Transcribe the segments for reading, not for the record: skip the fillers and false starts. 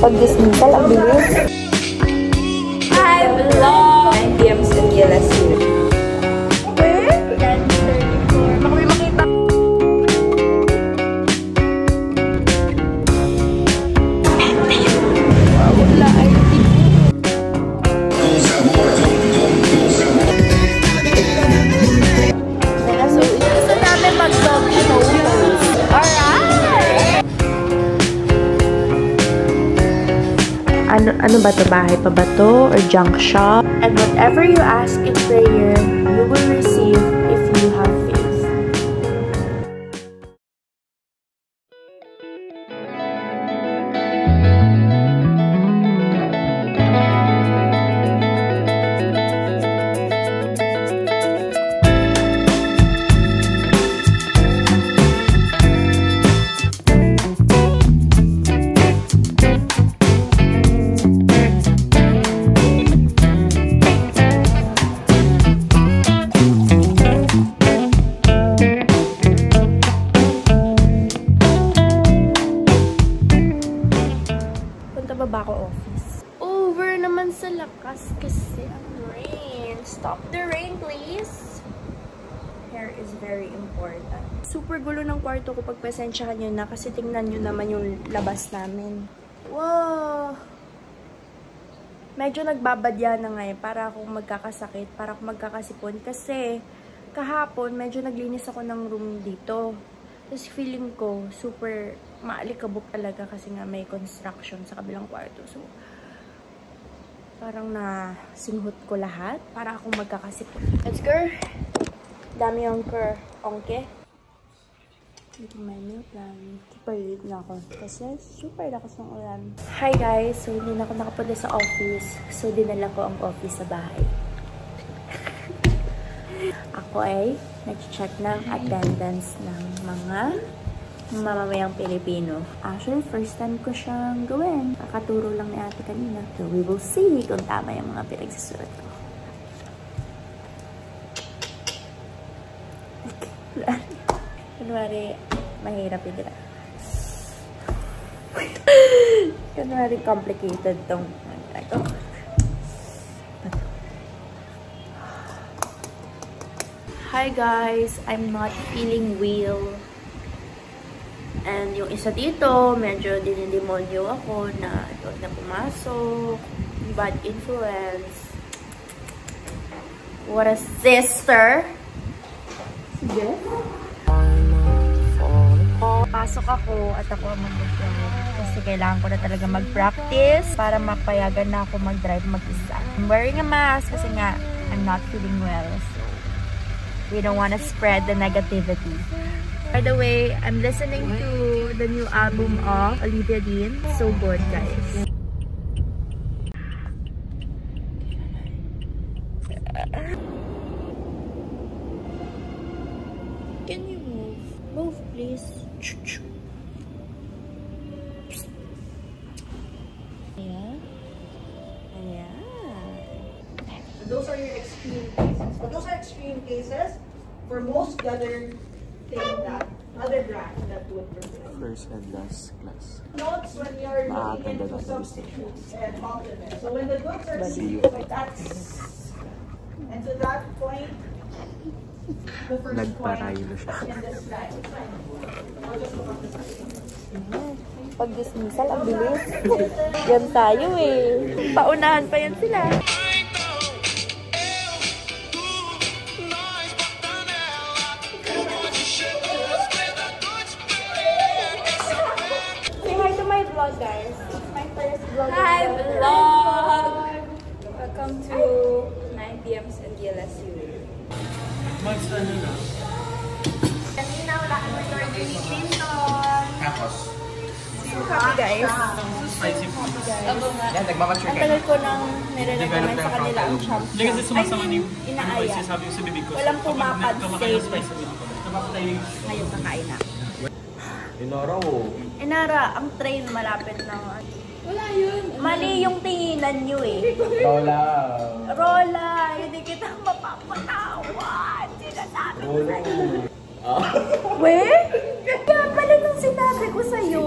Pag-dismissal, ang bilis. Hi, vlog! 9 p.m. sa DLSU. Ano ba to? Bahay pa ba to? Or junk shop? And whatever you ask in prayer, you will receive if you have faith. Over naman sa lakas kasi ang rain. Stop the rain, please. Hair is very important. Super gulo ng kwarto ko. Pagpasensyahan nyo na kasi tingnan nyo naman yung labas namin. Wow! Medyo nagbabadya na ngayon para akong magkakasakit, para akong magkakasipon. Kasi kahapon medyo naglinis ako ng room dito. Tapos feeling ko super maalikabok talaga kasi nga may construction sa kabilang kwarto. So, parang nasinghot ko lahat para akong magkakasipon. Let's go! Dami yung ongke. Ito may milk lang. Super late na ako kasi super lakas ng ulan. Hi guys! So, hindi na ako nakapunta sa office. So, dinala ko ang office sa bahay. Ako ay nag-check ng attendance ng mga mamamayang Pilipino. Actually, first time ko siyang gawin. Kakaturo lang ni ate kanina. So, we will see kung tama yung mga pinagsusulat ko. Okay. Kunwari, mahirap yun nila. Kunwari, complicated tong ako. Hi guys! I'm not feeling well. And yung isa dito, medyo dinidemonyo ako na ito na pumasok. Bad influence. What a sister! Sige. Pasok ako at ako ang mag-drive. Kasi kailangan ko na talaga mag-practice para mapayagan na ako mag-drive mag-isa. I'm wearing a mask kasi nga I'm not feeling well. So, we don't want to spread the negativity. By the way, I'm listening to the new album of Olivia Dean. So good, guys. Can you move? Move, please. Yeah. Yeah. Those are your extreme cases. But those are extreme cases. For most other things that other brands that would prefer. First and last class. Notes when you're looking into substitutes and complements. So when the goods are like that's and to that point, the first point in this slide. I'll just look up the slide. Pag-dismissal, ang bilis. Yan tayo eh. Paunahan pa yan sila. Vlog, guys. It's my first vlog. Hi, vlog! Welcome to 9 p.m. sa DLSU. Max, ano na? Kanina, wala kami order ni Clinton. Tapos? Happy, guys. Spicy food. Yan, nagmamature ang tagal ko nang nire-recommend sa kanila ang champ. Hindi kasi sumasama ni inaaya. sabi ko sa bibig ko. Walang pumapad-save. Ngayon kakain na. Inara Inara, ang train malapit na. Wala yun. Mali yung tinginan nyo eh. Rola. Rola, hindi kita mapapatawan. Sinasabi ko sa'yo. We? Kaya pala nung sinabi ko sa'yo.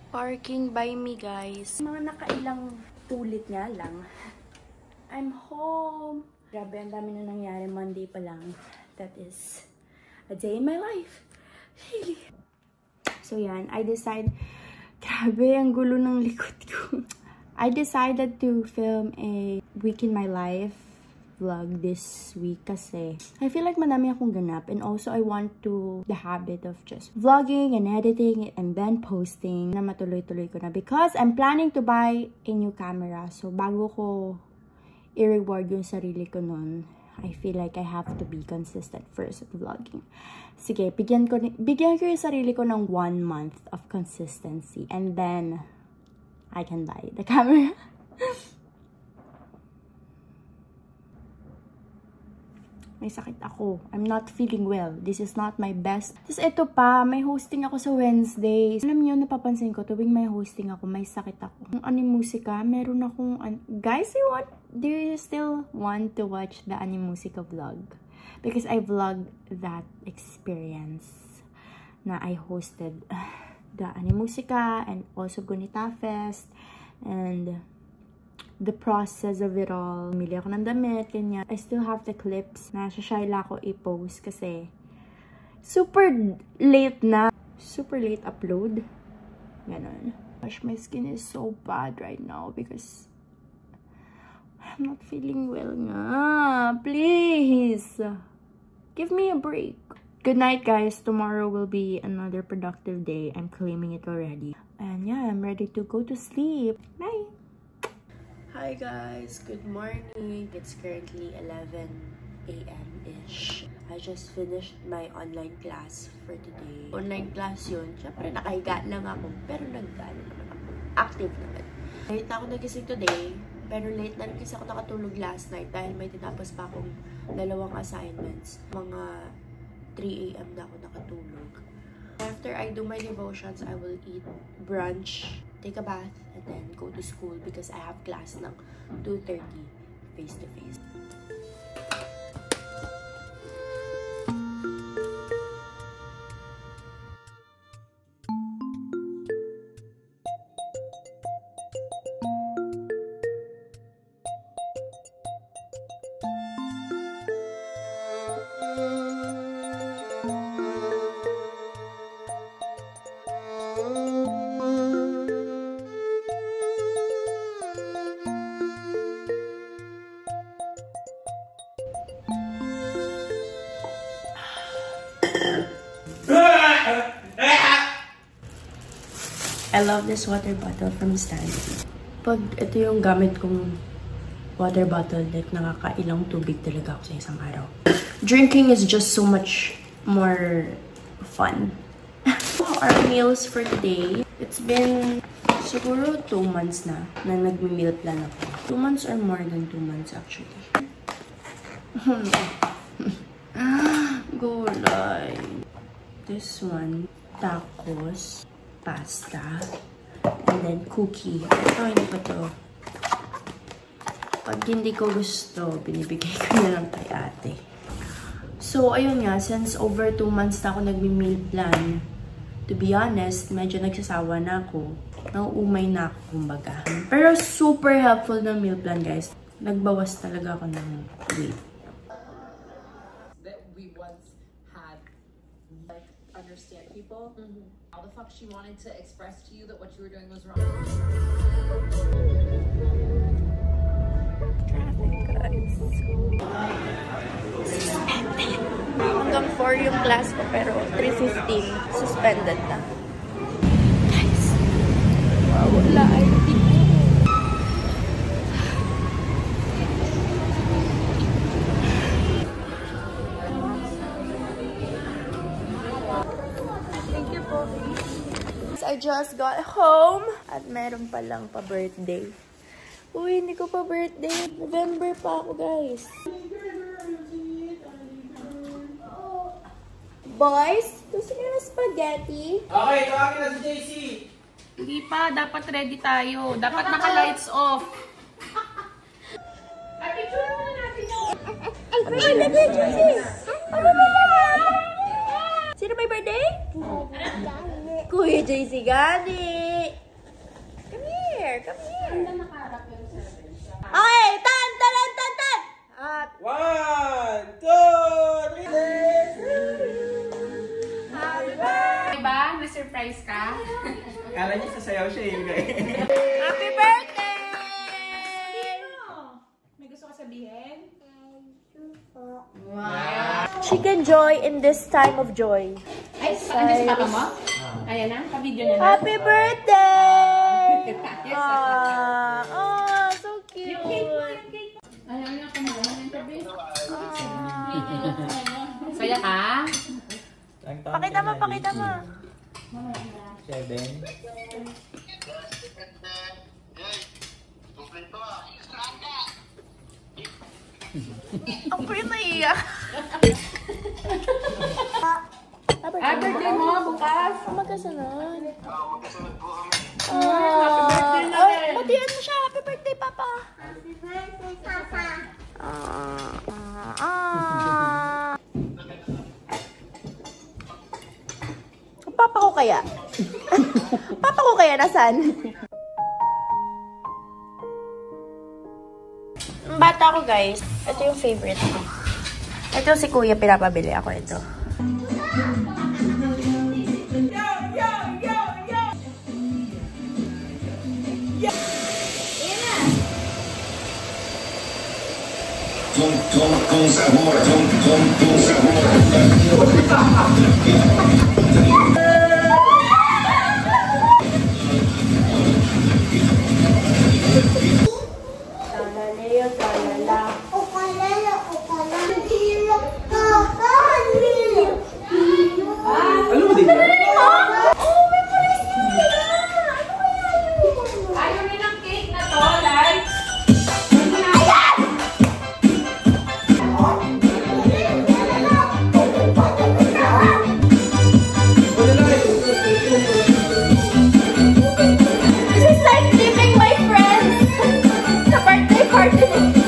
Parking by me, guys. Mga nakailang ulit nga lang. I'm home. Grabe, ang dami na nangyari. Monday pa lang. That is a day in my life. So, yan. Grabe, ang gulo ng likod ko. I decided to film a week in my life vlog this week kasi I feel like madami akong ganap, and also I want to the habit of just vlogging and editing and then posting na matuloy-tuloy ko na because I'm planning to buy a new camera. So bago ko i-reward yung sarili ko nun, I feel like I have to be consistent first at vlogging. Sige, bigyan ko yung sarili ko ng 1 month of consistency and then I can buy the camera. May sakit ako. I'm not feeling well. This is not my best. Tapos ito pa, may hosting ako sa Wednesday. Alam niyo, napapansin ko, tuwing may hosting ako, may sakit ako. Kung Animusika, meron akong... Guys, do you still want to watch the Animusika vlog? Because I vlogged that experience na I hosted the Animusika and also Gunita Fest and the process of it all. Mili ako ng damit, ganyan. I still have the clips na sasayla ko i-post kasi super late na. Super late upload. Ganon. Gosh, my skin is so bad right now because I'm not feeling well nga. Please! Give me a break. Good night, guys. Tomorrow will be another productive day. I'm claiming it already. And yeah, I'm ready to go to sleep. Bye! Hi guys, good morning. It's currently 11 a.m.-ish. I just finished my online class for today. Online class yun. Siyempre, nakahiga lang ako. Pero nag-ano naman ako. Active naman. Late na ako nagising today. Pero late na rin kasi ako nakatulog last night dahil may tinapos pa akong 2 assignments. Mga 3 a.m. na ako nakatulog. After I do my devotions, I will eat brunch, take a bath, and then go to school because I have class ng 2:30 face-to-face. I love this water bottle from Stanley. Pag ito yung gamit kong water bottle, like nakakailang tubig talaga ako sa isang araw. Drinking is just so much more fun. Our meals for today, it's been siguro 2 months na nag-meal plan ako. 2 months or more than 2 months actually. Gulay. This one, tacos, pasta, and then cookie. Ito, hindi pa to. Pag hindi ko gusto, binibigay ko na lang kay ate. So, ayun nga, since over 2 months na ako nagmi-meal plan, to be honest, medyo nagsasawa na ako. Nauumay na ako, kumbaga. Pero super helpful ng meal plan, guys. Nagbawas talaga ako ng weight. That we once had, like, understand people. How the fuck she wanted to express to you that what you were doing was wrong. Traffic, guys. Hanggang 4 yung class ko, pero 3:15 suspended na. Guys, wala ID. Thank you po. I just got home at meron palang pa-birthday. Uy, hindi ko pa birthday. November pa ako, guys. Boys, gusto niyo na spaghetti? Okay, tawagin na si JC. Hindi pa, dapat ready tayo. Dapat naka-lights off. Ay, picture mo na natin yun. Ay, nag-JC. Sino may birthday? Kuya JC Gani. Come here, come here. Okay, tan! At 1, 2, 3. happy birthday! Diba? Na-surprise ka? Kala niya sasayaw siya yun guys. Happy birthday! May gusto ka sabihin? Chicken joy in this time of joy. Ay, ano si papa mo? Ayan na, ka-video niya na. Happy birthday! Yes, Oh, so cute. Yung cake mo, yung cake. Ayaw niya kung magandang yung tabi. Saya ka? Pakita mo, pakita mo. 7. Ang pretty naiyak. Birthday mo, bukas. Magkasunod. Happy birthday na rin. Batian mo siya. Happy birthday, Papa. Papa ko kaya? Papa ko kaya nasan? Bata ko guys. Ito yung favorite ko. Ito si Kuya, pinapabili ako ito. Con sabor, con sabor. Ano mo din yan? Ayaw niya ng cake na to, like.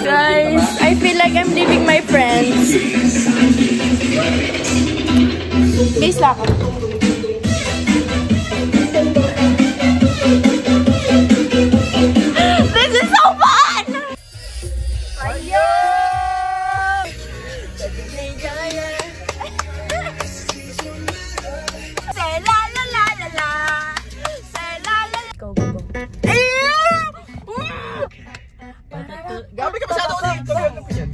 Guys, I feel like I'm leaving my friends. Guys, lakad. This is so fun! Say la la la la la. Say la la. Go, go, go. Gabi ka masyado ulit. Gawin ko yan.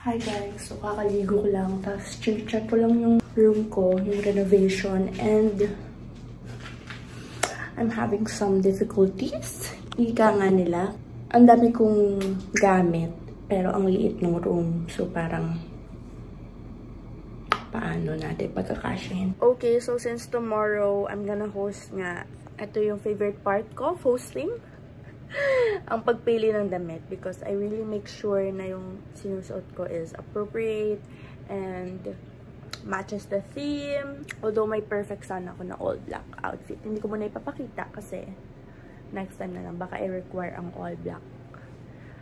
Hi guys, so kakaligo ko lang, tapos check ko lang yung room ko, yung renovation, and I'm having some difficulties. Ika nga nila, ang dami kong gamit, pero ang liit ng room, so parang paano natin pagkakasyahin. Okay, so since tomorrow, I'm gonna host nga, ito yung favorite part ko, hosting. Ang pagpili ng damit because I really make sure na yung sinusuot ko is appropriate and matches the theme. Although may perfect sana ako na all black outfit. Hindi ko muna ipapakita kasi next time na lang baka i-require ang all black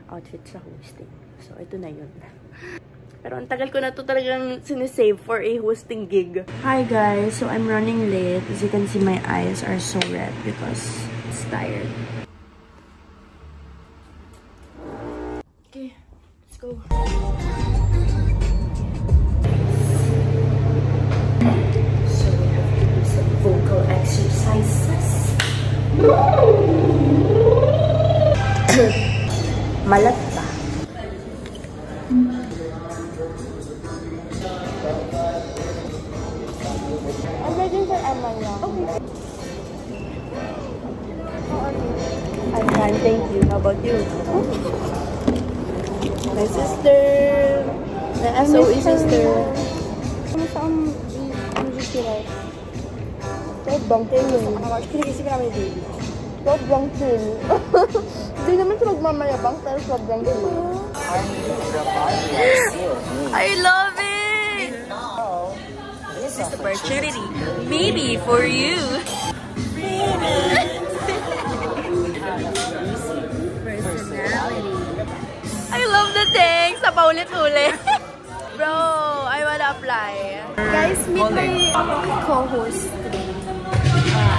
outfit sa hosting. So ito na yun. Pero ang tagal ko na to talagang sinisave for a hosting gig. Hi guys, so I'm running late. As you can see, my eyes are so red because it's tired. Okay, let's go. So we have to do some vocal exercises. Malat pa. I'm ready for Emma now. Okay. I'm fine, thank you. How about you? My sister. My SOE sister. Saan music like? Sobrang chill. Kinigisip namin yung baby. Sobrang chill. Hindi naman siya magmamayabang, pero sobrang chill. I love it! This is the opportunity. Maybe for you. Personality. I love the thing. Sa paulit-ulit. Bro, I wanna apply. Guys, meet my co-host.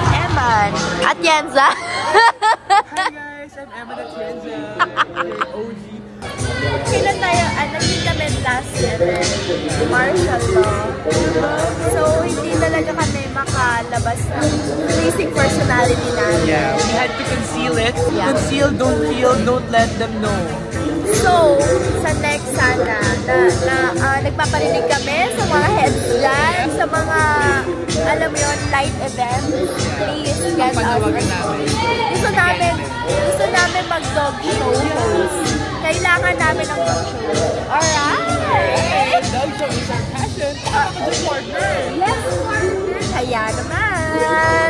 Eman. Atienza. Hi guys, I'm Eman Atienza. OG. Kailan tayo, naging kami last year, martial law. So, hindi talaga kami makalabas ng basic personality namin. Yeah, we had to conceal it. Yeah. Conceal, don't feel, don't let them know. So, sa next sana, nagpaparinig kami sa mga heads dyan, sa mga, alam mo yun, light events. Please, get us. Gusto namin mag-dog show host. Kailangan namin ng dog show. Alright! Dog show is our passion. The partner. Yes, partner! Kaya naman!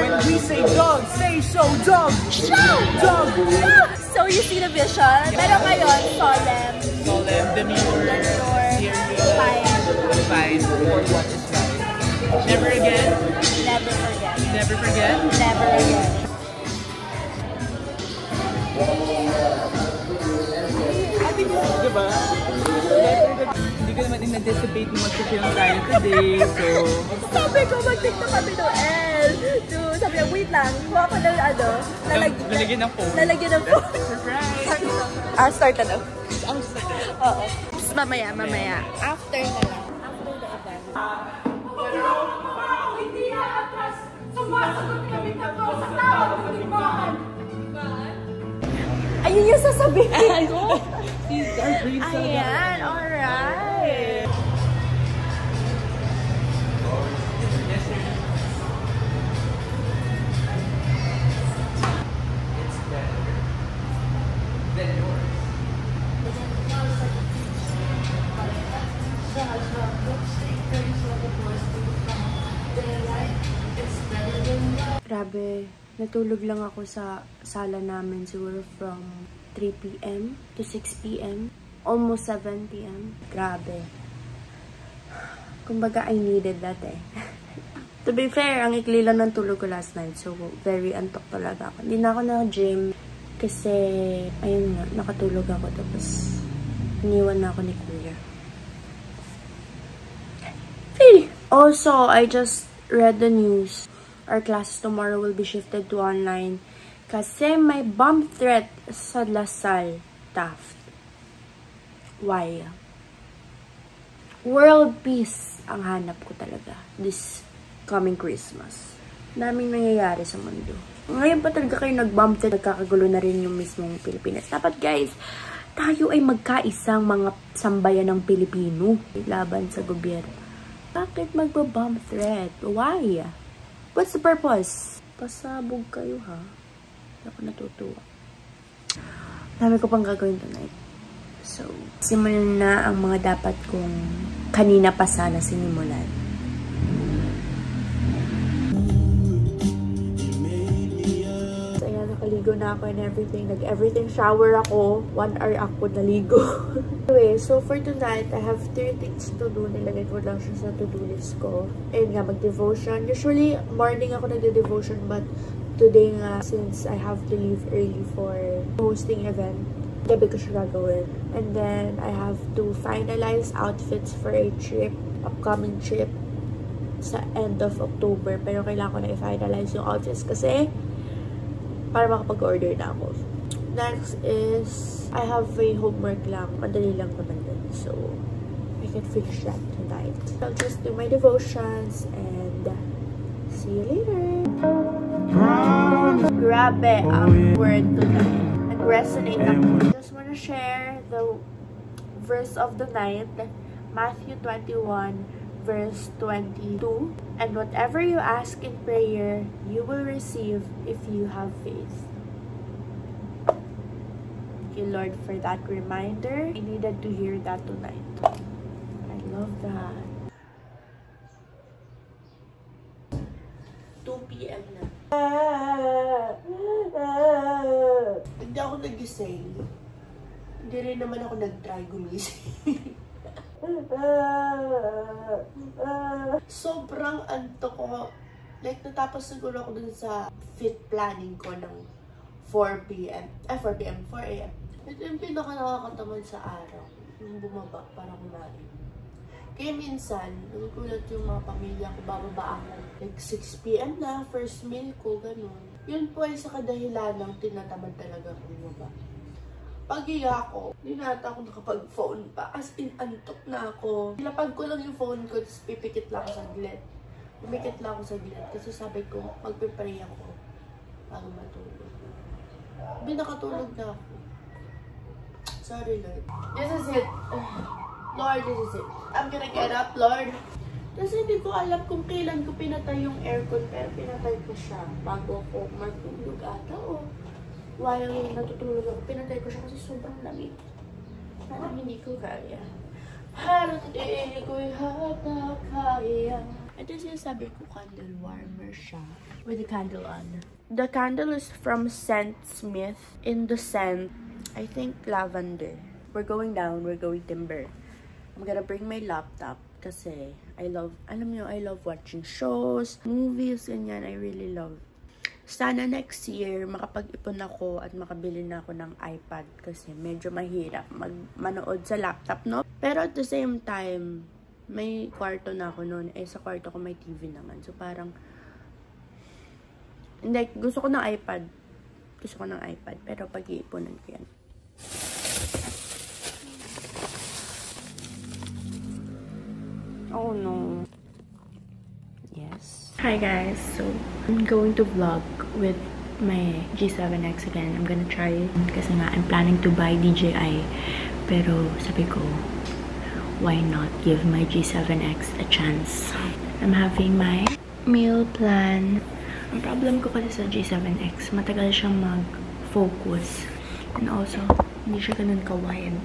When we say dog, say show, dog. Show! Dog. So, you see the vision. Pero ngayon, solemn. Solemn, demure, serious, fine, or what is right. Never again. Never forget. Never forget. Never again. Diba? Hindi ko naman in-anticipate na mag-film tayo today, so... Sabi ko, mag-tiktok kami Noel. Sabi niya, wait lang. Kuha ko ng Lalagyan ng phone. Lalagyan ng phone. Surprise! Start na lang. Oo. Mamaya. After na lang. After the event. Hindi atras! Sumasagot kami tatlo sa tawag ng limahan! Ayun yung sasabihin ko. Ayan, Alright. Grabe, natulog lang ako sa sala namin siguro from 3 p.m. to 6 p.m. Almost 7 p.m. Grabe. Kumbaga, I needed that eh. To be fair, ang ikli lang ng tulog ko last night. So, very antok talaga ako. Hindi na ako na-gym kasi, ayun nga, nakatulog ako. Tapos, iniwan na ako ni Kuya. Also, I just read the news. Our classes tomorrow will be shifted to online kasi may bomb threat sa Lasal, Taft. Why? World peace ang hanap ko talaga this coming Christmas. Daming nangyayari sa mundo. Ngayon pa talaga kayo nag-bomb threat, nagkakagulo na rin yung mismong Pilipinas. Dapat guys, tayo ay magkaisang mga sambayan ng Pilipino laban sa gobyerno. Bakit magba-bomb threat? Why? What's the purpose? Pasabog kayo ha. Hindi ako natutuwa. Dami ko pang gagawin tonight. So, simulan na ang mga dapat kong kanina pa sana sinimulan. So, ayan, nakaligo na ako and everything. Nag-everything shower ako. 1 hour ako naligo. Anyway, so for tonight, I have 3 things to do. Nilagay ko lang siya sa to-do list ko. Ayun nga, mag-devotion. Usually, morning ako nag-devotion, but today nga, since I have to leave early for hosting event, gabi ko siya gagawin. And then, I have to finalize outfits for a trip, upcoming trip sa end of October. Pero kailangan ko na i-finalize yung outfits kasi para makapag-order na ako. Next is, I have a homework lang. Madali lang naman din. So, I can finish that tonight. I'll just do my devotions and see you later. Grabe ang word tonight. Nag-resonate ako. Just wanna share the verse of the night. Matthew 21 verse 22. And whatever you ask in prayer, you will receive if you have faith. Thank you, Lord, for that reminder. I needed to hear that tonight. I love that. 2 p.m. na. Hindi ako nagising. Hindi rin naman ako nag-try gumising. Sobrang antok ko. Like, natapos siguro ako dun sa fit planning ko ng 4 p.m. 4 a.m. Ito yung pinaka nakakatamad sa araw. Yung bumaba para kumain. Kaya minsan, nagugulat yung mga pamilya ko, bababa ako. Like, 6 p.m. na, first meal ko, ganun. Yun po ay sa kadahilan ng tinatamad talaga ako bumaba. Pag-iya ako, hindi na ata ako nakapag-phone pa. As in, antok na ako. Nilapag ko lang yung phone ko, tapos pipikit lang ako sa glit. Pumikit lang ako sa glit. Kasi sabi ko, magpipray ako bago matulog. Hindi nakatulog na ako. Sorry, Lord. This is it. Lord, this is it. I'm gonna get up, Lord. Kasi hindi ko alam kung kailan ko pinatay yung aircon, pero pinatay ko siya bago ako matulog ata o while natutulog ako. Pinatay ko siya kasi sobrang lamig. Parang hindi ko kaya. Parang hindi ko yata kaya. Ito sinasabi ko, candle warmer siya. With the candle on. The candle is from Scent Smith in the scent, I think, lavender. We're going down, we're going timber. I'm gonna bring my laptop kasi I love, alam niyo, I love watching shows, movies, ganyan. I really love. Sana next year, makapag-ipon ako at makabili na ako ng iPad kasi medyo mahirap manood sa laptop, no? Pero at the same time, may kwarto na ako noon. Eh, sa kwarto ko may TV naman. So, parang, hindi, gusto ko ng iPad. Gusto ko ng iPad. Pero pag-iipunan ko yan. Oh, no. Yes. Hi, guys. So, I'm going to vlog with my G7X again. I'm gonna try it. Kasi nga, I'm planning to buy DJI. Pero, sabi ko, why not give my G7X a chance? I'm having my meal plan. Ang problem ko kasi sa G7X, matagal siyang mag-focus. And also, hindi siya ganun ka-wide.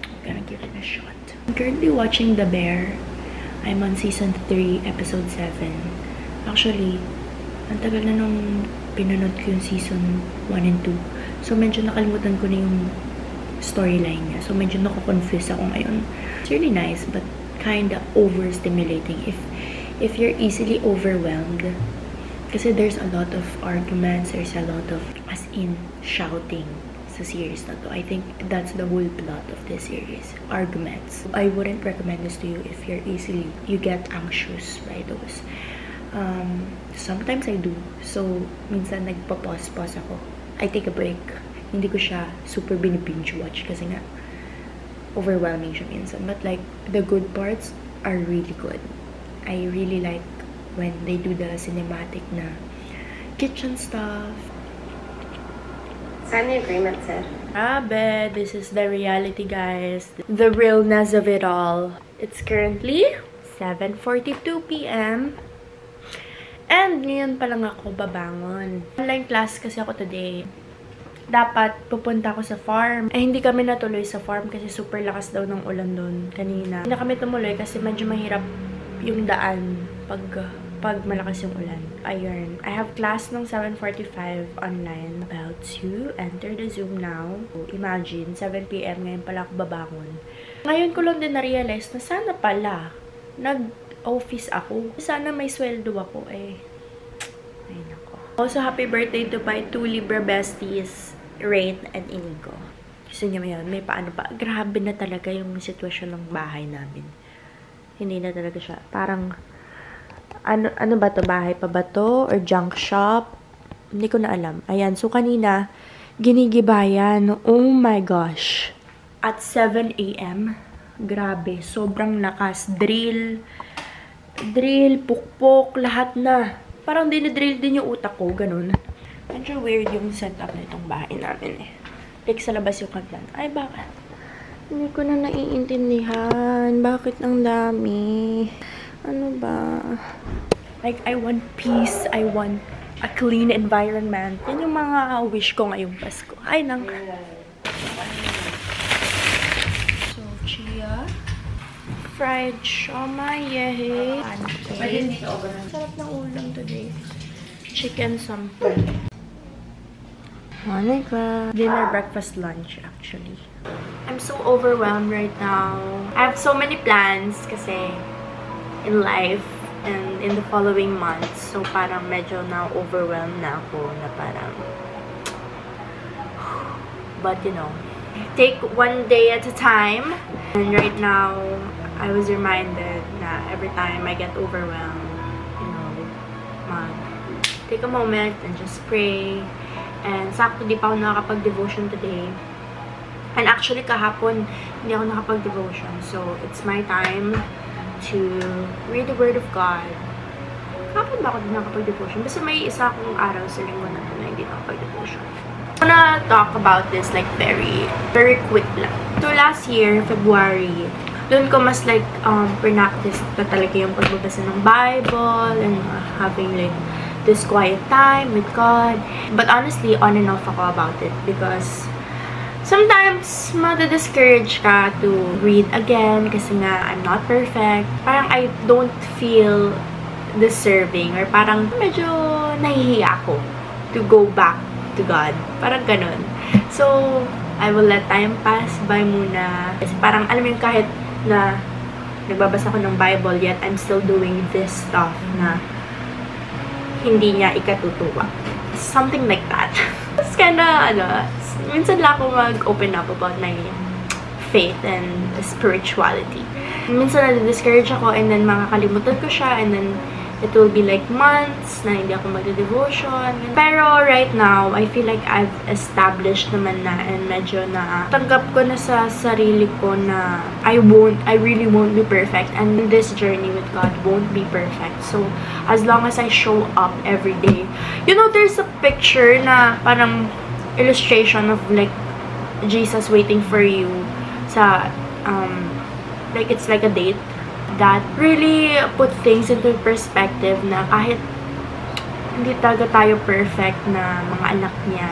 I'm gonna give it a shot. I'm currently watching The Bear. I'm on season 3, episode 7. Actually, ang tagal na nung pinanood ko yung season 1 and 2. So, medyo nakalimutan ko na yung storyline niya. So, medyo nako-confuse ako ngayon. It's really nice, but kinda overstimulating if you're easily overwhelmed. Kasi there's a lot of arguments, there's a lot of, as in, shouting sa series na to. I think that's the whole plot of this series. Arguments. I wouldn't recommend this to you if you get anxious by those. Sometimes I do. So, minsan nagpa-pause ako. I take a break. Hindi ko siya super binge watch kasi nga overwhelming siya minsan. But like, the good parts are really good. I really like when they do the cinematic na kitchen stuff. Sign the agreement, sir. Grabe, this is the reality, guys. The realness of it all. It's currently 7:42 p.m. And ngayon pa lang ako babangon. Online class kasi ako today. Dapat pupunta ako sa farm. Eh, hindi kami natuloy sa farm kasi super lakas daw ng ulan doon kanina. Hindi na kami tumuloy kasi medyo mahirap yung daan pag malakas yung ulan. Ayun. I have class ng 7:45 online. About to enter the Zoom now. Imagine, 7 p.m. ngayon pala ako babangon. Ngayon ko lang din na-realize na sana pala nag-office ako. Sana may sweldo ako eh. Ay nako. Also, happy birthday to my 2 Libra besties, Rain and Inigo. Gusto niyo yun? May paano pa? Grabe na talaga yung sitwasyon ng bahay namin. Hindi na talaga siya. Parang ano ba to? Bahay pa ba to? Or junk shop? Hindi ko na alam. Ayan. So, kanina, ginigibayan. Oh my gosh. At 7 a.m. Grabe. Sobrang lakas. Drill, pukpok, lahat na. Parang dinidrill din yung utak ko. Ganun. Medyo weird yung setup na itong bahay namin eh. Like, sa labas yung kantan. Ay, bakit? Hindi ko na naiintindihan. Bakit ang dami? Ano ba? Like, I want peace. I want a clean environment. Yan yung mga wish ko ngayong Pasko. Ay, nang. So, chia. Fried siomai, yehe. Pancake. Sarap ng ulam today. Chicken something. Oh my God. Dinner, breakfast, lunch, actually. I'm so overwhelmed right now. I have so many plans kasi in life and in the following months. So parang medyo na-overwhelmed na ako na parang, but you know, take one day at a time. And right now, I was reminded na every time I get overwhelmed, you know, take a moment and just pray. And sakto di pa ako nakakapag-devotion today. And actually kahapon, hindi ako nakapag-devotion. So, it's my time to read the Word of God. Kahapon ba ako din nakapag-devotion? Basta may isa akong araw sa linggo na hindi nakapag-devotion. I wanna talk about this like very quick lang. So, last year, February, doon ko mas like practice na talaga yung pagbabasa ng Bible and having like this quiet time with God. But honestly, on and off ako about it because sometimes mada-discourage ka to read again kasi nga I'm not perfect. Parang I don't feel deserving or parang medyo nahihiya ako to go back to God. Parang ganun. So, I will let time pass by muna. Kasi parang alam mo yung kahit na nagbabasa ko ng Bible yet I'm still doing this stuff na hindi niya ikatutuwa. Something like that. It's kinda, minsan lang ako mag-open up about my faith and spirituality. Minsan na-discourage ako and then makakalimutan ko siya and then it will be like months na hindi ako mag-devotion. Pero right now, I feel like I've established naman na and medyo na tanggap ko na sa sarili ko na I really won't be perfect and this journey with God won't be perfect. So, as long as I show up every day. You know, there's a picture na parang illustration of like Jesus waiting for you sa, like it's like a date. That really put things into perspective na kahit hindi talaga tayo perfect na mga anak niya,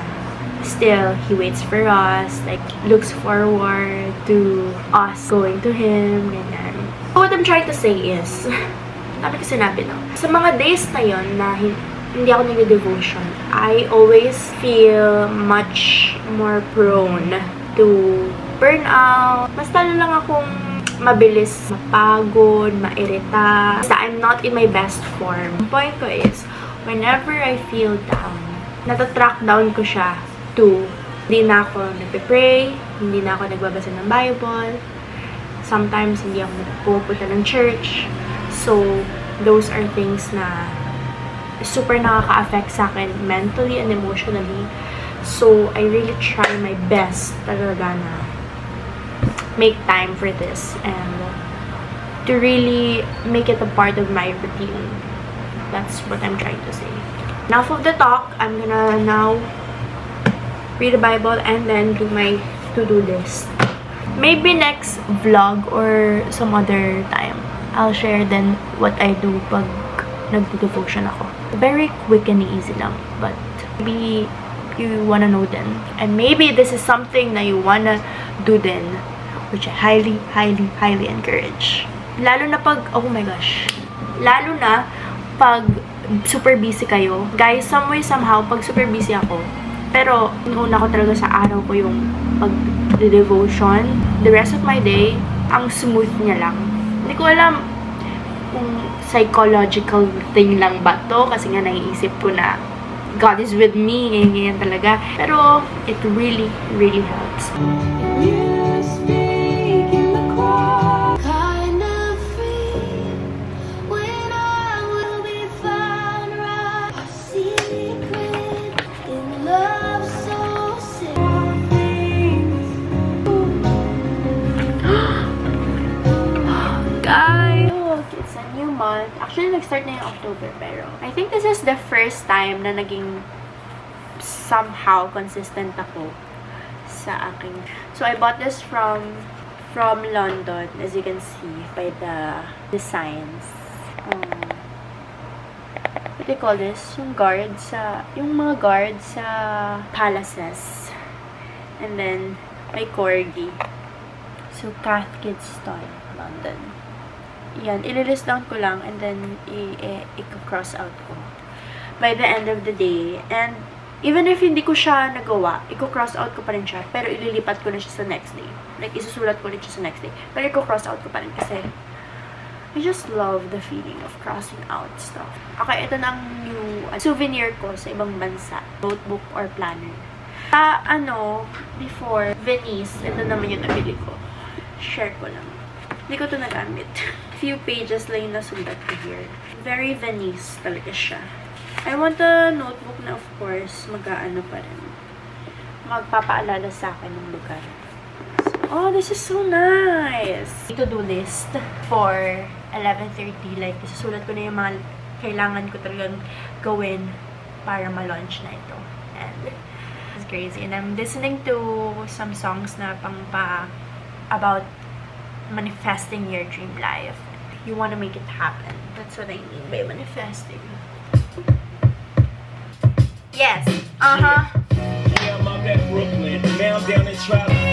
still, He waits for us, like, looks forward to us going to Him, ganyan. So what I'm trying to say is, dami ko sinabi, no? Sa mga days na yon na hindi ako nag-devotion, I always feel much more prone to burn out. Mas talo lang akong mabilis mapagod, mairita. Basta I'm not in my best form. Ang point ko is, whenever I feel down, natatrack down ko siya to hindi na ako nagpe-pray, hindi na ako nagbabasa ng Bible, sometimes hindi ako nagpupunta ng church. So, those are things na super nakaka-affect sa akin mentally and emotionally. So, I really try my best talaga na make time for this and to really make it a part of my routine. That's what I'm trying to say. Enough of the talk. I'm gonna now read the Bible and then do my to-do list. Maybe next vlog or some other time, I'll share then what I do pag nag-devotion ako. Very quick and easy lang, but maybe you wanna know then. And maybe this is something na you wanna do then, which I highly encourage. Lalo na pag, oh my gosh, lalo na pag super busy kayo. Guys, some way, somehow, pag super busy ako, pero una ko talaga sa araw ko yung pag-devotion, the rest of my day, ang smooth niya lang. Hindi ko alam kung psychological thing lang ba to, kasi nga naiisip ko na God is with me, ganyan talaga. Pero, it really helps. Actually, nag-start na yung October, pero I think this is the first time na naging somehow consistent ako sa aking. So, I bought this from London, as you can see, by the designs. What do you call this? Yung mga guards sa palaces. And then, may corgi. So, Cath Kids Toy, London. Yan, ililist down ko lang and then i-cross out ko by the end of the day. And Even if hindi ko siya nagawa, i-cross out ko pa rin siya, pero ililipat ko na siya sa next day. Like, isusulat ko rin siya sa next day. Pero i-cross out ko pa rin kasi I just love the feeling of crossing out stuff. Okay, ito na ang new souvenir ko sa ibang bansa. Notebook or planner. Before, Venice, ito naman yung nabili ko. Share ko lang. Hindi ko ito nagamit. Few pages lang yung nasulat ko here. Very Venice talaga siya. I want a notebook na, of course, mag-aano pa rin. Magpapaalala sa akin ng lugar. Oh, this is so nice! To-do list for 11:30. Like, isusulat ko na yung mga kailangan ko talagang gawin para ma-launch na ito. And it's crazy. And I'm listening to some songs na about manifesting your dream life. You want to make it happen. That's what I mean by manifesting. Yes. Yeah, I'm up at Brooklyn. Now I'm down in Trout.